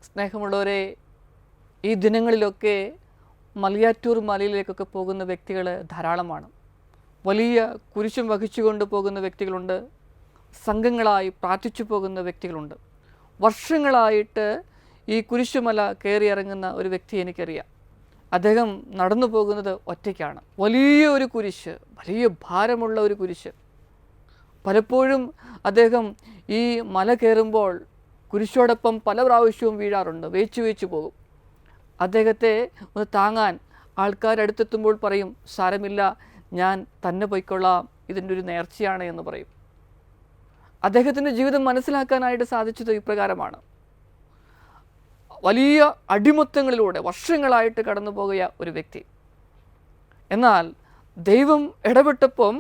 സ്നേഹമുള്ളവരെ, ഈ ദിനങ്ങളിലൊക്കെ മലയാറ്റൂർ മലയിലേക്കൊക്കെ പോകുന്ന വ്യക്തികൾ ധാരാളമാണ്. വലിയ കുരിശും വഹിച്ചുകൊണ്ട് പോകുന്ന വ്യക്തികളുണ്ട്. സംഘങ്ങളായി പ്രാർത്ഥിച്ചു പോകുന്ന വ്യക്തികളുണ്ട്. വർഷങ്ങളായിട്ട് ഈ കുരിശുമല കയറിയിറങ്ങുന്ന ഒരു വ്യക്തി എനിക്കറിയാം. അദ്ദേഹം നടന്നു പോകുന്നത് ഒറ്റയ്ക്കാണ്. വലിയ ഒരു കുരിശ്, വലിയ ഭാരമുള്ള ഒരു കുരിശ്. പലപ്പോഴും അദ്ദേഹം ഈ മല കയറുമ്പോൾ കുരിശോടൊപ്പം പല പ്രാവശ്യവും വീഴാറുണ്ട്. വേച്ചു പോകും. അദ്ദേഹത്തെ ഒന്ന് താങ്ങാൻ ആൾക്കാരടുത്തെത്തുമ്പോൾ പറയും, സാരമില്ല, ഞാൻ തന്നെ പോയിക്കൊള്ളാം, ഇതിൻ്റെ ഒരു നേർച്ചയാണ് എന്ന് പറയും. അദ്ദേഹത്തിൻ്റെ ജീവിതം മനസ്സിലാക്കാനായിട്ട് സാധിച്ചത് ഇപ്രകാരമാണ്. വലിയ അടിമത്തങ്ങളിലൂടെ വർഷങ്ങളായിട്ട് കടന്നു പോകുക ഒരു വ്യക്തി. എന്നാൽ ദൈവം ഇടപെട്ടപ്പം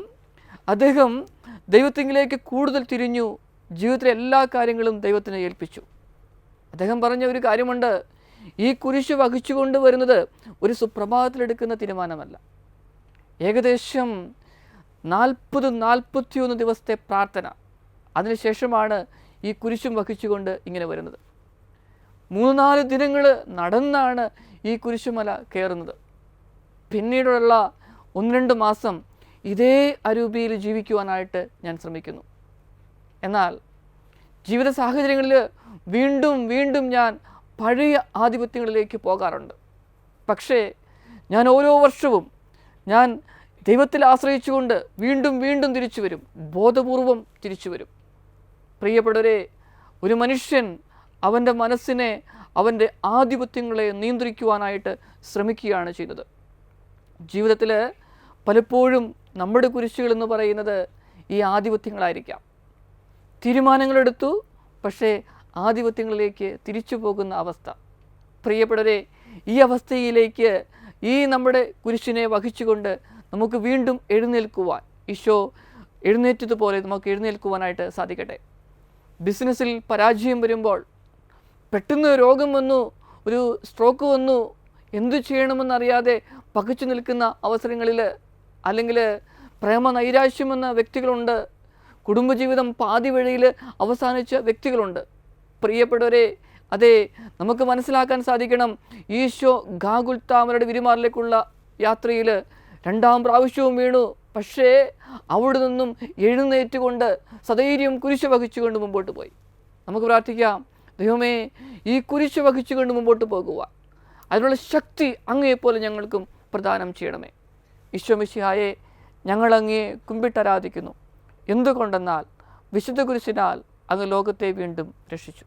അദ്ദേഹം ദൈവത്തിലേക്ക് കൂടുതൽ തിരിഞ്ഞു. ജീവിതത്തിലെ എല്ലാ കാര്യങ്ങളും ദൈവത്തിനെ ഏൽപ്പിച്ചു. അദ്ദേഹം പറഞ്ഞ ഒരു കാര്യമുണ്ട്, ഈ കുരിശ് വഹിച്ചുകൊണ്ട് വരുന്നത് ഒരു സുപ്രഭാതത്തിലെടുക്കുന്ന തീരുമാനമല്ല. ഏകദേശം 40-41 ദിവസത്തെ പ്രാർത്ഥന, അതിനുശേഷമാണ് ഈ കുരിശും വഹിച്ചുകൊണ്ട് ഇങ്ങനെ വരുന്നത്. 3-4 ദിനങ്ങൾ നടന്നാണ് ഈ കുരിശുമല കയറുന്നത്. പിന്നീടുള്ള 1-2 മാസം ഇതേ അരൂപിയിൽ ജീവിക്കുവാനായിട്ട് ഞാൻ ശ്രമിക്കുന്നു. എന്നാൽ ജീവിത സാഹചര്യങ്ങളിൽ വീണ്ടും വീണ്ടും ഞാൻ പഴയ ആധിപത്യങ്ങളിലേക്ക് പോകാറുണ്ട്. പക്ഷേ ഞാൻ ഓരോ വർഷവും ഞാൻ ദൈവത്തിൽ ആശ്രയിച്ചുകൊണ്ട് വീണ്ടും വീണ്ടും തിരിച്ചു വരും, ബോധപൂർവം തിരിച്ചു വരും. പ്രിയപ്പെട്ടവരെ, ഒരു മനുഷ്യൻ അവൻ്റെ മനസ്സിനെ, അവൻ്റെ ആധിപത്യങ്ങളെ നിയന്ത്രിക്കുവാനായിട്ട് ശ്രമിക്കുകയാണ് ചെയ്യുന്നത്. ജീവിതത്തിൽ പലപ്പോഴും നമ്മുടെ കുരിശുകൾ എന്ന് പറയുന്നത് ഈ ആധിപത്യങ്ങളായിരിക്കാം. തീരുമാനങ്ങളെടുത്തു, പക്ഷേ ആധിപത്യങ്ങളിലേക്ക് തിരിച്ചു പോകുന്ന അവസ്ഥ. പ്രിയപ്പെട്ടവരെ, ഈ അവസ്ഥയിലേക്ക് ഈ നമ്മുടെ കുരിശിനെ വഹിച്ചുകൊണ്ട് നമുക്ക് വീണ്ടും എഴുന്നേൽക്കുവാൻ, ഈശോ എഴുന്നേറ്റതുപോലെ നമുക്ക് എഴുന്നേൽക്കുവാനായിട്ട് സാധിക്കട്ടെ. ബിസിനസ്സിൽ പരാജയം വരുമ്പോൾ, പെട്ടെന്ന് രോഗം വന്നു, ഒരു സ്ട്രോക്ക് വന്നു, എന്തു ചെയ്യണമെന്നറിയാതെ പകച്ചു നിൽക്കുന്ന അവസരങ്ങളിൽ, അല്ലെങ്കിൽ പ്രേമ നൈരാശ്യമെന്ന വ്യക്തികളുണ്ട്, കുടുംബജീവിതം പാതി വഴിയിൽ അവസാനിച്ച വ്യക്തികളുണ്ട്. പ്രിയപ്പെട്ടവരെ, അതെ, നമുക്ക് മനസ്സിലാക്കാൻ സാധിക്കണം, ഈശോ ഗാഗുൽത്താമരുടെ വിരിമാറിലേക്കുള്ള യാത്രയിൽ 2-ാം പ്രാവശ്യവും വീണു. പക്ഷേ അവിടെ നിന്നും എഴുന്നേറ്റുകൊണ്ട് സധൈര്യം കുരിശ് വഹിച്ചുകൊണ്ട് മുമ്പോട്ട് പോയി. നമുക്ക് പ്രാർത്ഥിക്കാം, ദൈവമേ, ഈ കുരിശ് വഹിച്ചുകൊണ്ട് മുമ്പോട്ട് പോകുക, അതിനുള്ള ശക്തി അങ്ങയെപ്പോലെ ഞങ്ങൾക്കും പ്രദാനം ചെയ്യണമേ. ഈശോ മിശിഹായെ, ഞങ്ങൾ അങ്ങയെ കുമ്പിട്ടാരാധിക്കുന്നു. എന്തുകൊണ്ടെന്നാൽ വിശുദ്ധ കുരിശിനാൽ അങ്ങ് ലോകത്തെ വീണ്ടും രക്ഷിച്ചു.